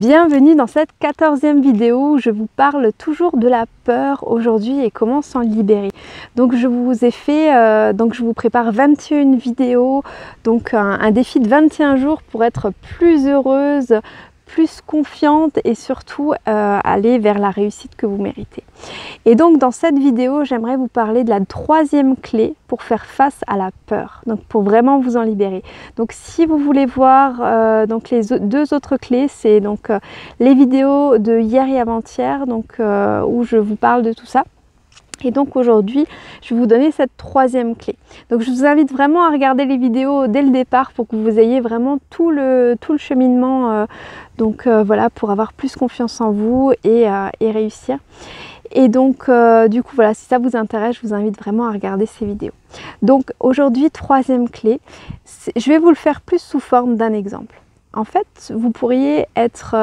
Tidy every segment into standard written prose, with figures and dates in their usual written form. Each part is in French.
Bienvenue dans cette 14e vidéo où je vous parle toujours de la peur aujourd'hui et comment s'en libérer. Donc je vous prépare 21 vidéos, donc un défi de 21 jours pour être plus heureuse, plus confiante et surtout aller vers la réussite que vous méritez. Et donc dans cette vidéo, j'aimerais vous parler de la 3e clé pour faire face à la peur, donc pour vraiment vous en libérer. Donc si vous voulez voir donc les deux autres clés, c'est donc les vidéos de hier et avant-hier, donc où je vous parle de tout ça. Et donc aujourd'hui, je vais vous donner cette 3e clé. Donc je vous invite vraiment à regarder les vidéos dès le départ pour que vous ayez vraiment tout le cheminement, voilà, pour avoir plus confiance en vous et réussir. Et donc du coup voilà, si ça vous intéresse, je vous invite vraiment à regarder ces vidéos. Donc aujourd'hui, 3e clé, je vais vous le faire plus sous forme d'un exemple. En fait, vous pourriez être...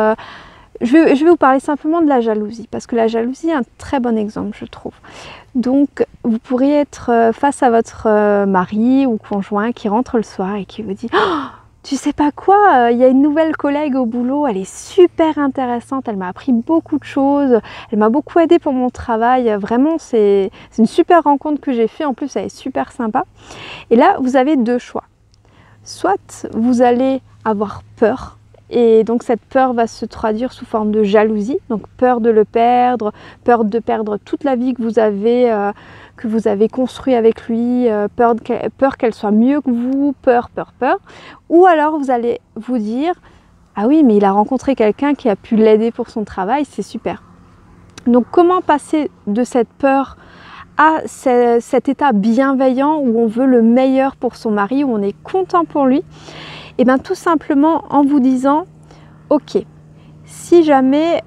Je vais vous parler simplement de la jalousie, parce que la jalousie est un très bon exemple, je trouve. Donc, vous pourriez être face à votre mari ou conjoint qui rentre le soir et qui vous dit oh, « Tu sais pas quoi, il y a une nouvelle collègue au boulot, elle est super intéressante, elle m'a appris beaucoup de choses, elle m'a beaucoup aidé pour mon travail, vraiment c'est une super rencontre que j'ai faite, en plus elle est super sympa. » Et là, vous avez deux choix. Soit vous allez avoir peur, et donc cette peur va se traduire sous forme de jalousie, donc peur de le perdre, peur de perdre toute la vie que vous avez construit avec lui, peur qu'elle soit mieux que vous, peur. Ou alors vous allez vous dire « Ah oui, mais il a rencontré quelqu'un qui a pu l'aider pour son travail, c'est super ». Donc comment passer de cette peur à cet état bienveillant où on veut le meilleur pour son mari, où on est content pour lui? Et bien tout simplement en vous disant ok, si jamais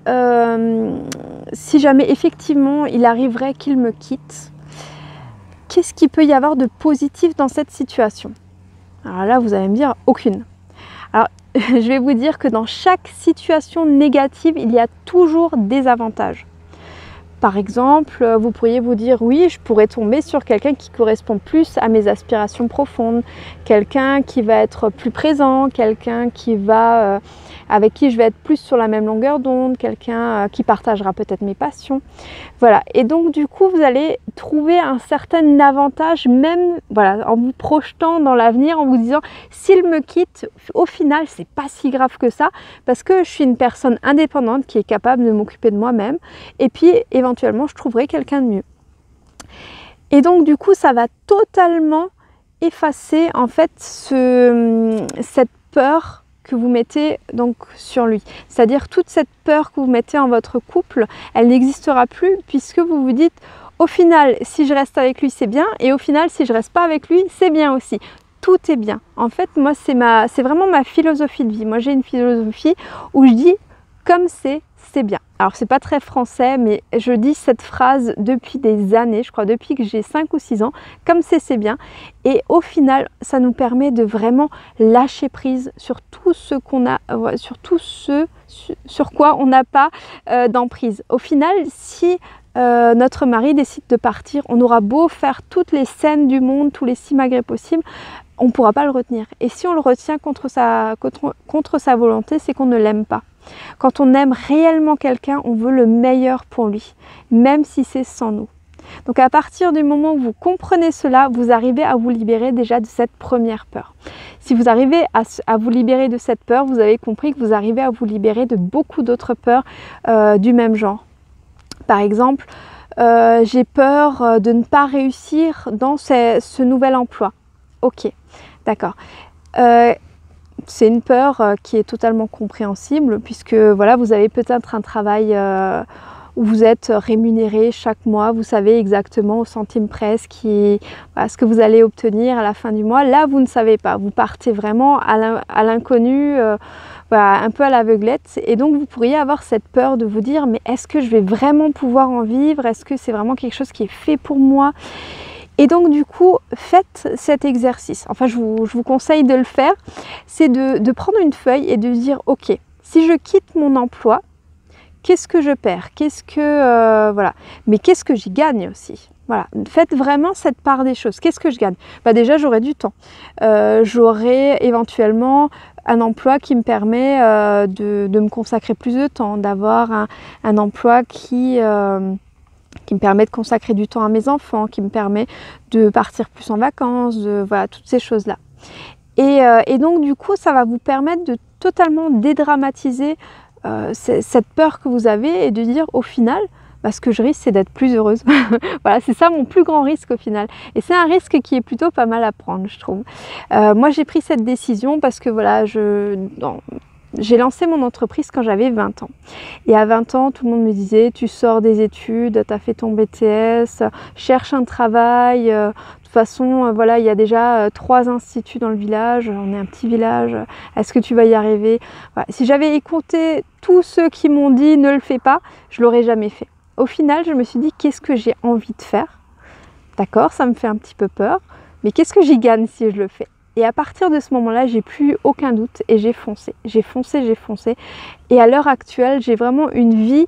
effectivement il arriverait qu'il me quitte, qu'est-ce qu'il peut y avoir de positif dans cette situation? Alors là vous allez me dire aucune. Alors je vais vous dire que dans chaque situation négative il y a toujours des avantages. Par exemple, vous pourriez vous dire oui, je pourrais tomber sur quelqu'un qui correspond plus à mes aspirations profondes, quelqu'un qui va être plus présent, quelqu'un qui va avec qui je vais être plus sur la même longueur d'onde, quelqu'un qui partagera peut-être mes passions. Voilà, et donc du coup, vous allez trouver un certain avantage même voilà, en vous projetant dans l'avenir, en vous disant s'il me quitte, au final, c'est pas si grave que ça parce que je suis une personne indépendante qui est capable de m'occuper de moi-même et puis éventuellement je trouverai quelqu'un de mieux. Et donc du coup ça va totalement effacer en fait cette peur que vous mettez donc sur lui. C'est-à-dire toute cette peur que vous mettez en votre couple, elle n'existera plus puisque vous vous dites au final si je reste avec lui c'est bien et au final si je reste pas avec lui c'est bien aussi. Tout est bien. En fait moi c'est vraiment ma philosophie de vie. Moi j'ai une philosophie où je dis comme c'est bien. Alors c'est pas très français mais je dis cette phrase depuis des années, je crois depuis que j'ai 5 ou 6 ans, comme c'est bien, et au final ça nous permet de vraiment lâcher prise sur tout ce qu'on a, sur tout ce sur quoi on n'a pas d'emprise. Au final si notre mari décide de partir, on aura beau faire toutes les scènes du monde, tous les simagrées possibles, on ne pourra pas le retenir. Et si on le retient contre sa volonté, c'est qu'on ne l'aime pas. Quand on aime réellement quelqu'un, on veut le meilleur pour lui, même si c'est sans nous. Donc à partir du moment où vous comprenez cela, vous arrivez à vous libérer déjà de cette première peur. Si vous arrivez à vous libérer de cette peur, vous avez compris que vous arrivez à vous libérer de beaucoup d'autres peurs du même genre. Par exemple, j'ai peur de ne pas réussir dans ce nouvel emploi. Ok, d'accord. C'est une peur qui est totalement compréhensible puisque voilà, vous avez peut-être un travail où vous êtes rémunéré chaque mois, vous savez exactement au centime près ce que vous allez obtenir à la fin du mois. Là, vous ne savez pas, vous partez vraiment à l'inconnu, voilà, un peu à l'aveuglette, et donc vous pourriez avoir cette peur de vous dire mais est-ce que je vais vraiment pouvoir en vivre? Est-ce que c'est vraiment quelque chose qui est fait pour moi? Et donc du coup, faites cet exercice. Enfin, je vous conseille de le faire. C'est de prendre une feuille et de dire, ok, si je quitte mon emploi, qu'est-ce que je perds? Qu'est-ce que voilà. Mais qu'est-ce que j'y gagne aussi? Voilà, faites vraiment cette part des choses. Qu'est-ce que je gagne? Bah déjà, j'aurai du temps. J'aurai éventuellement un emploi qui me permet de me consacrer plus de temps, d'avoir un emploi qui me permet de consacrer du temps à mes enfants, qui me permet de partir plus en vacances, voilà, toutes ces choses-là. Et donc du coup, ça va vous permettre de totalement dédramatiser cette peur que vous avez et de dire au final, ce que je risque, c'est d'être plus heureuse. Voilà, c'est ça mon plus grand risque au final. Et c'est un risque qui est plutôt pas mal à prendre, je trouve. Moi, j'ai pris cette décision parce que voilà, j'ai lancé mon entreprise quand j'avais 20 ans. Et à 20 ans, tout le monde me disait, tu sors des études, tu as fait ton BTS, cherche un travail. De toute façon, voilà, il y a déjà 3 instituts dans le village, on est un petit village, est-ce que tu vas y arriver? Voilà. Si j'avais écouté tous ceux qui m'ont dit ne le fais pas, je l'aurais jamais fait. Au final, je me suis dit, qu'est-ce que j'ai envie de faire? D'accord, ça me fait un petit peu peur, mais qu'est-ce que j'y gagne si je le fais? Et à partir de ce moment-là, j'ai plus aucun doute et j'ai foncé. J'ai foncé, j'ai foncé. Et à l'heure actuelle, j'ai vraiment une vie,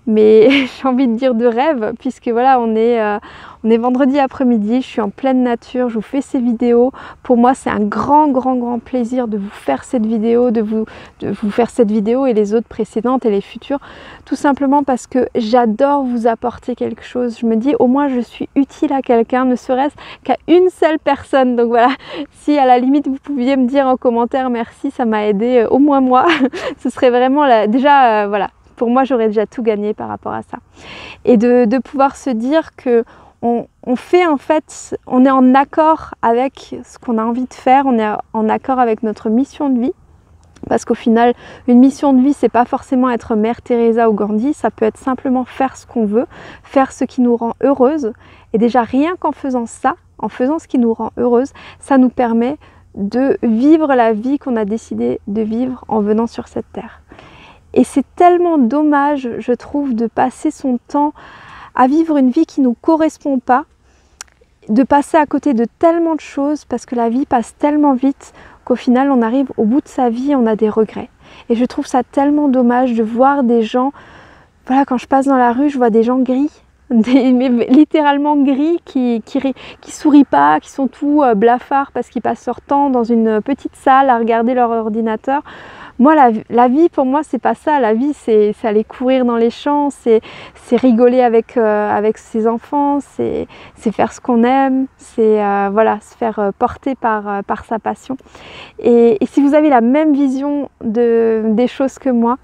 mais j'ai envie de dire de rêve, puisque voilà, on est vendredi après-midi, je suis en pleine nature, je vous fais ces vidéos. Pour moi, c'est un grand plaisir de vous faire cette vidéo, de vous faire cette vidéo et les autres précédentes et les futures, tout simplement parce que j'adore vous apporter quelque chose. Je me dis, au moins, je suis utile à quelqu'un, ne serait-ce qu'à une seule personne. Donc voilà, si à la limite, vous pouviez me dire en commentaire, merci, ça m'a aidé, au moins moi, ce serait vraiment déjà, voilà. Pour moi, j'aurais déjà tout gagné par rapport à ça. Et de pouvoir se dire que on fait en fait, on est en accord avec ce qu'on a envie de faire, on est en accord avec notre mission de vie. Parce qu'au final, une mission de vie, c'est pas forcément être Mère Teresa ou Gandhi, ça peut être simplement faire ce qu'on veut, faire ce qui nous rend heureuse. Et déjà, rien qu'en faisant ça, en faisant ce qui nous rend heureuse, ça nous permet de vivre la vie qu'on a décidé de vivre en venant sur cette terre. Et c'est tellement dommage, je trouve, de passer son temps à vivre une vie qui ne nous correspond pas, de passer à côté de tellement de choses parce que la vie passe tellement vite qu'au final on arrive au bout de sa vie et on a des regrets. Et je trouve ça tellement dommage de voir des gens, voilà, quand je passe dans la rue, je vois des gens gris, mais littéralement gris, qui sourient pas, qui sont tout blafards parce qu'ils passent leur temps dans une petite salle à regarder leur ordinateur. Moi, la vie, pour moi, c'est pas ça. La vie, c'est aller courir dans les champs, c'est rigoler avec ses enfants, c'est faire ce qu'on aime, c'est voilà, se faire porter par sa passion. Et si vous avez la même vision des choses que moi,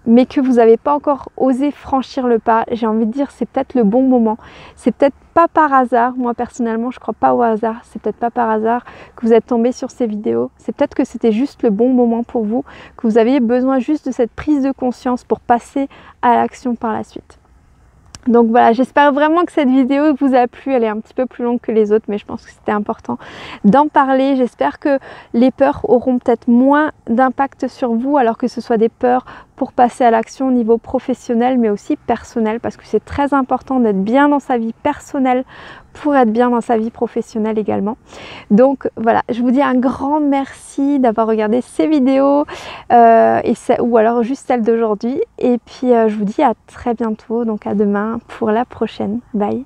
mais que vous n'avez pas encore osé franchir le pas, j'ai envie de dire c'est peut-être le bon moment. C'est peut-être pas par hasard, moi personnellement je crois pas au hasard, c'est peut-être pas par hasard que vous êtes tombé sur ces vidéos. C'est peut-être que c'était juste le bon moment pour vous, que vous aviez besoin juste de cette prise de conscience pour passer à l'action par la suite. Donc voilà, j'espère vraiment que cette vidéo vous a plu. Elle est un petit peu plus longue que les autres, mais je pense que c'était important d'en parler. J'espère que les peurs auront peut-être moins d'impact sur vous, alors que ce soit des peurs pour passer à l'action au niveau professionnel, mais aussi personnel, parce que c'est très important d'être bien dans sa vie personnelle pour être bien dans sa vie professionnelle également. Donc voilà, je vous dis un grand merci d'avoir regardé ces vidéos, ou alors juste celle d'aujourd'hui. Et puis je vous dis à très bientôt, donc à demain pour la prochaine. Bye!